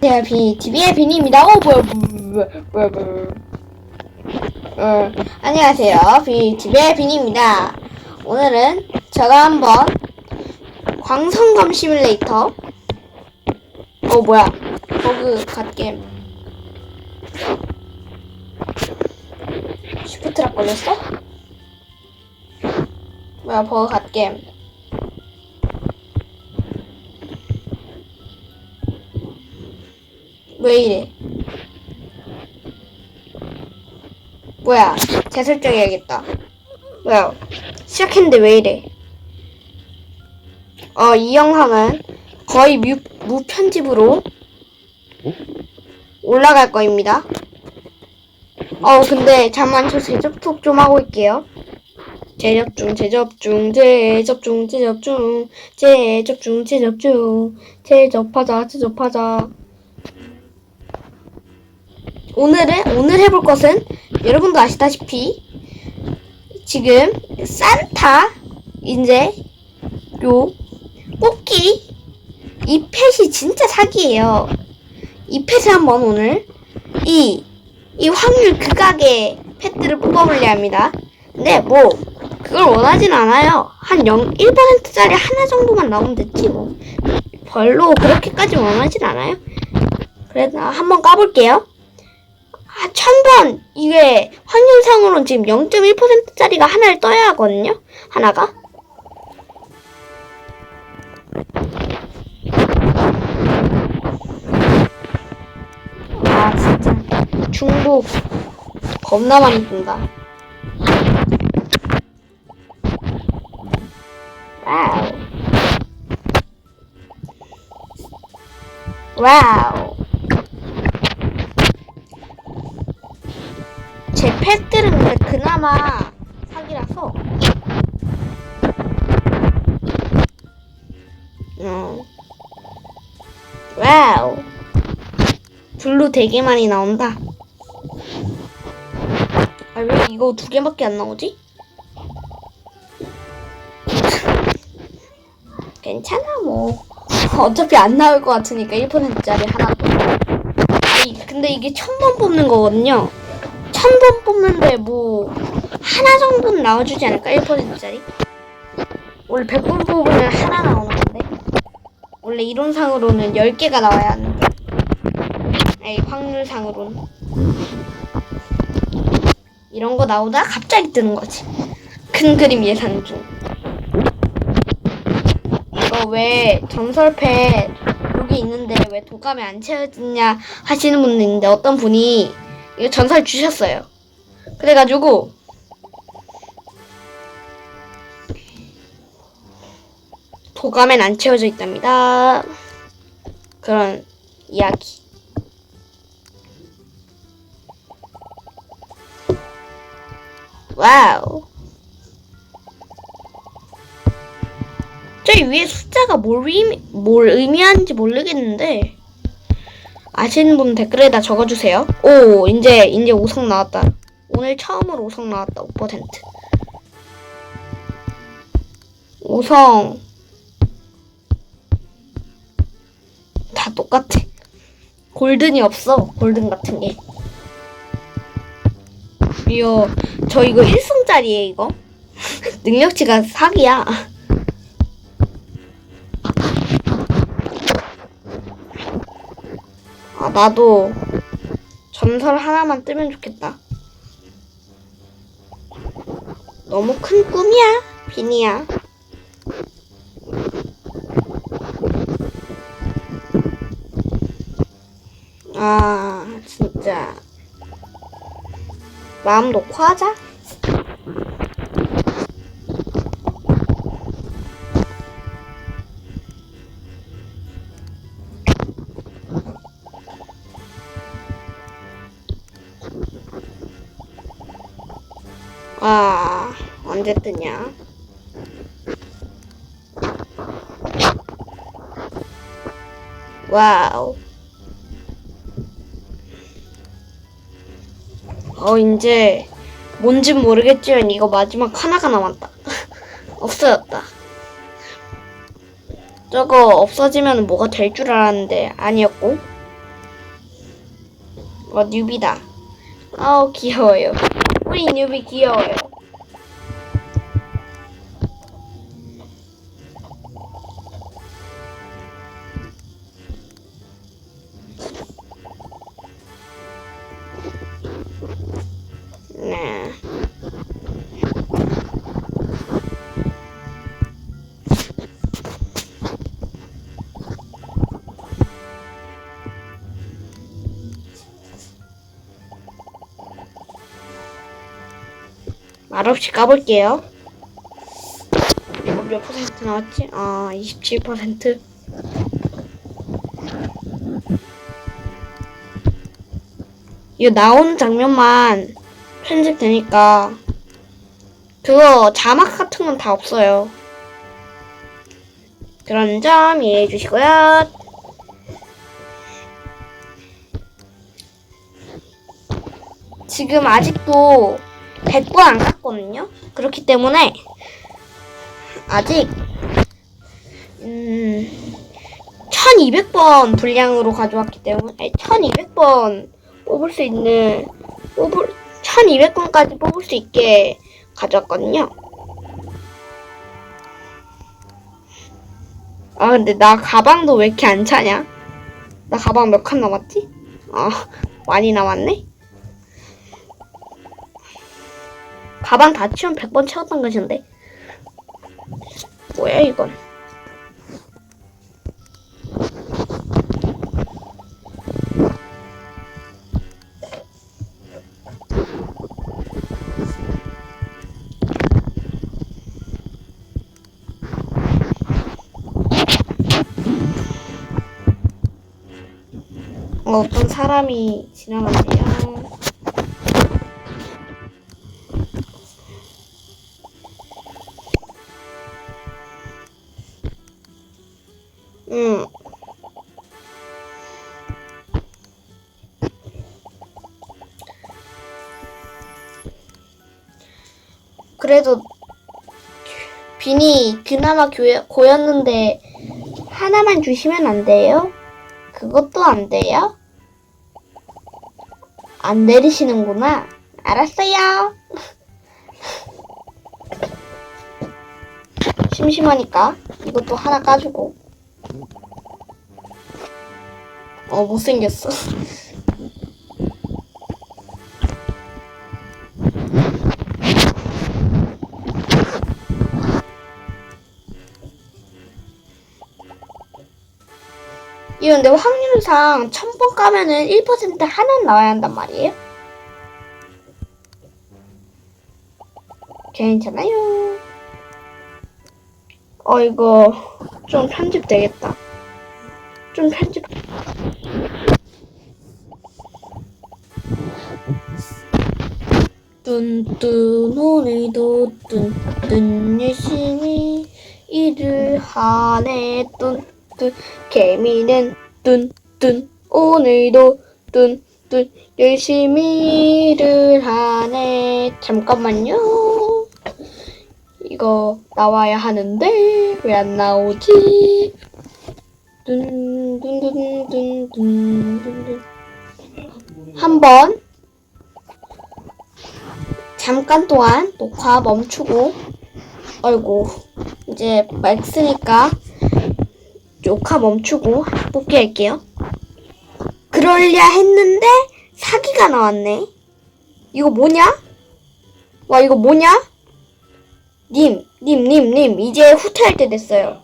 TV의 비니입니다. 뭐야. 안녕하세요. TV의 비니입니다. 오늘은 제가 한번 광선검 시뮬레이터 뭐야 버그 갓겜 시프트락 걸렸어? 뭐야 버그 갓겜 왜 이래? 뭐야 재설정해야겠다. 뭐야 시작했는데 왜 이래? 이 영상은 거의 무편집으로 올라갈 거입니다. 근데 잠만 저 재접속 좀 하고 있게요. 제접하자. 오늘 해볼 것은 여러분도 아시다시피 지금 산타 이제 요 뽑기 이 펫이 진짜 사기예요. 이 펫을 한번 오늘 이 확률 극악의 펫들을 뽑아보려 합니다. 근데 뭐 그걸 원하진 않아요. 한 1%짜리 하나 정도만 나오면 됐지 뭐. 별로 그렇게까지 원하진 않아요. 그래서 한번 까볼게요. 1000번 이게 확률상으로는 지금 0.1%짜리가 하나를 떠야 하거든요. 하나가. 진짜 중복 겁나 많이 뜬다. 와우. 제 펫들은 근데 그나마 사기라서 와우. 블루 되게 많이 나온다. 왜 이거 2개밖에 안 나오지? 괜찮아 뭐. 어차피 안 나올 것 같으니까 1%짜리 하나도. 근데 이게 1000번 뽑는 거거든요. 1000번 뽑는데 뭐 하나 정도는 나와주지 않을까? 1%짜리? 원래 100번 뽑으면 하나 나오는 건데 원래 이론상으로는 10개가 나와야 하는데 확률상으로는 이런 거 나오다가 갑자기 뜨는 거지. 큰 그림 예상 중. 이거 왜 전설패 여기 있는데 왜 도감에 안 채워지냐 하시는 분도 있는데 어떤 분이 이거 전설 주셨어요. 그래가지고 도감엔 안 채워져 있답니다. 그런 이야기. 와우. 저기 위에 숫자가 뭘 의미하는지 모르겠는데 아시는 분 댓글에다 적어주세요. 오, 이제 5성 나왔다. 오늘 처음으로 5성 나왔다. 5%. 5성 다 똑같아. 골든이 없어. 골든 같은 게. 저 이거 1성짜리에 이거 능력치가 사기야. 나도 전설 하나만 뜨면 좋겠다. 너무 큰 꿈이야, 비니야. 진짜 마음 놓고 하자. 언제 뜨냐? 와우. 이제 뭔진 모르겠지만 이거 마지막 하나가 남았다. 없어졌다. 저거 없어지면 뭐가 될 줄 알았는데 아니었고 뉴비다. 아우, 귀여워요. 우리 뉴비 귀여워요. 네. 말없이 까볼게요. 이거 몇 퍼센트 나왔지? 27%. 이거 나오는 장면만 편집되니까 그거 자막 같은 건 다 없어요. 그런 점 이해해 주시고요. 지금 아직도 100번 안 갔거든요. 그렇기 때문에 아직 1200번 분량으로 가져왔기 때문에 1200번 뽑을 수 있는 1200번까지 뽑을 수 있게 가져왔거든요. 근데 나 가방도 왜 이렇게 안 차냐? 나 가방 몇 칸 남았지? 많이 남았네? 가방 다 치우면 100번 채웠던 것인데. 뭐야 이건? 어떤 사람이 지나가네요. 그래도 비니 그나마 고였는데 하나만 주시면 안 돼요? 그것도 안 돼요? 안 내리시는구나. 알았어요. 심심하니까 이것도 하나 까주고. 못생겼어. 이거 근데 확률상 1000번 까면은 1% 하나 나와야 한단 말이에요? 괜찮아요. 이거 좀 편집 되겠다. 좀 편집. 뚠뚠 오늘도 뚠뚠 열심히 일을 하네. 뚠뚠 개미는 뚠뚠 오늘도 뚠뚠 열심히 일을 하네. 잠깐만요. 이거 나와야 하는데 왜 안 나오지? 뚠뚠뚠뚠뚠뚠 한번 잠깐 동안 녹화 멈추고 아이고 이제 말 쓰니까 녹화 멈추고 복귀할게요. 그러려 했는데 사기가 나왔네. 이거 뭐냐? 와 이거 뭐냐? 님 이제 후퇴할 때 됐어요.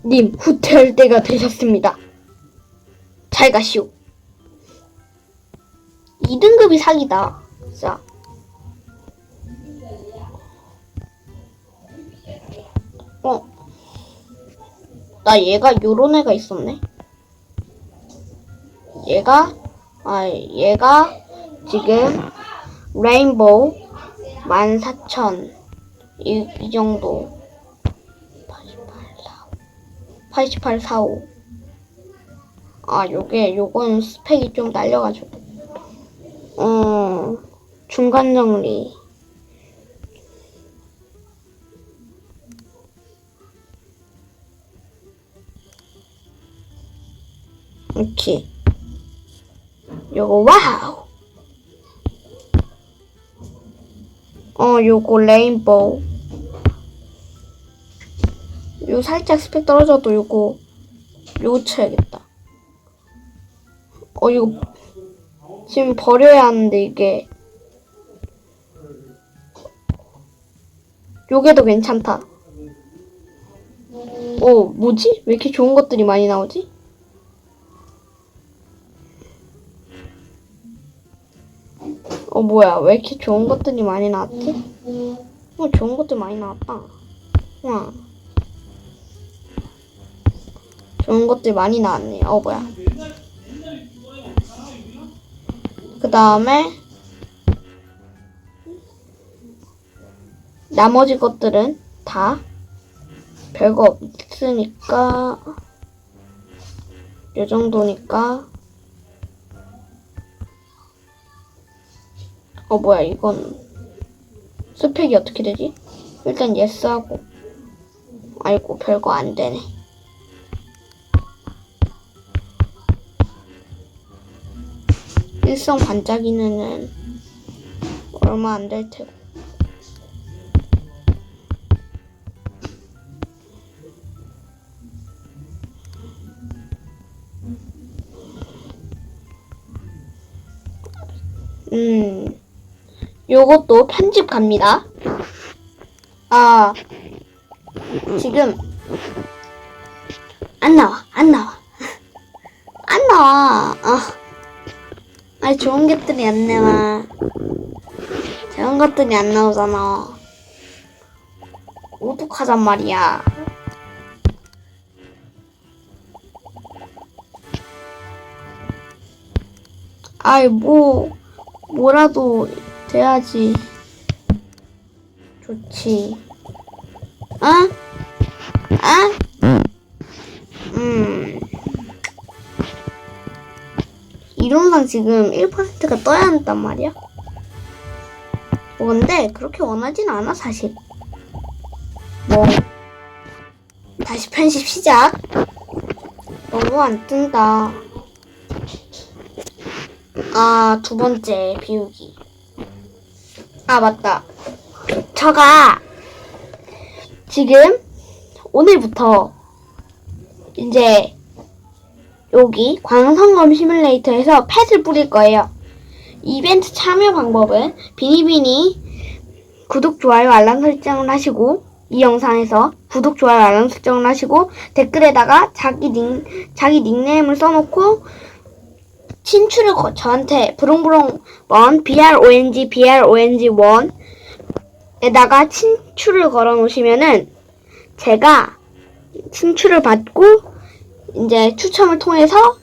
님 후퇴할 때가 되셨습니다. 잘 가시오. 2등급이 사기다. 자. 나 얘가 요런 애가 있었네. 얘가 지금 레인보우 14,000 이 정도 8845 요건 스펙이 좀 날려가지고 중간 정리 이렇게. 요거 와우. 요거 레인보우. 요 살짝 스펙 떨어져도 요거 쳐야겠다. 이거 지금 버려야 하는데 이게 요게 더 괜찮다. 뭐지? 왜 이렇게 좋은 것들이 많이 나오지? 뭐야? 왜 이렇게 좋은 것들이 많이 나왔지? 좋은 것들 많이 나왔다. 와. 좋은 것들 많이 나왔네. 뭐야? 그 다음에 나머지 것들은 다 별거 없으니까 요 정도니까 뭐야 이건 스펙이 어떻게 되지? 일단 예스 하고 아이고 별거 안 되네. 일성 반짝이는 얼마 안 될 테고. 요것도 편집 갑니다. 지금 안 나와. 좋은 것들이 안 나와. 좋은 것들이 안 나오잖아. 어떡하잔 말이야. 뭐라도 돼야지 좋지. 이론상 지금 1%가 떠야 한단 말이야. 근데 그렇게 원하진 않아 사실. 다시 편집 시작. 너무 안 뜬다. 두 번째 비우기. 맞다. 제가 지금 오늘부터 이제 여기 광선검 시뮬레이터에서 펫을 뿌릴 거예요. 이벤트 참여 방법은 비니비니 구독, 좋아요, 알람 설정을 하시고 이 영상에서 구독, 좋아요, 알람 설정을 하시고 댓글에다가 자기 닉네임을 써놓고 친추를 저한테 브롱브롱 1 BRONG 1에다가 친추를 걸어 놓으시면은 제가 친추를 받고 이제 추첨을 통해서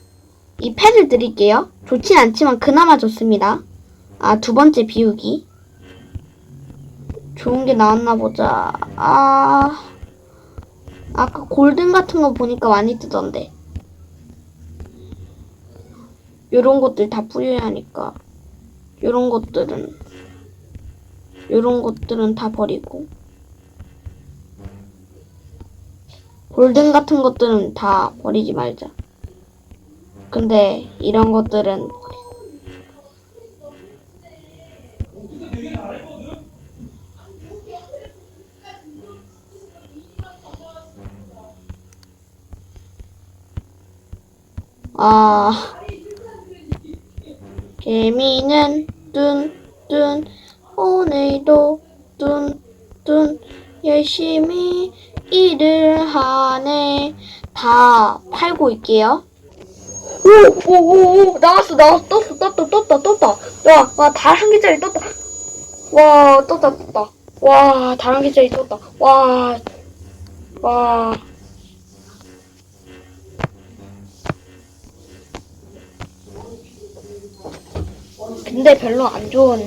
이 펫을 드릴게요. 좋진 않지만 그나마 좋습니다. 두 번째 비우기. 좋은 게 나왔나 보자. 아까 골든 같은 거 보니까 많이 뜨던데. 요런 것들 다 뿌려야 하니까 요런 것들은 다 버리고 골든 같은 것들은 다 버리지 말자. 근데 이런 것들은 개미는 뚠뚠 오늘도 뚠뚠 열심히 일을 하네. 다 팔고 있게요. 오 나왔어 떴다. 와 달 한 개짜리 떴다. 와 떴다. 와 달 한 개짜리 떴다. 와 근데 별로 안 좋은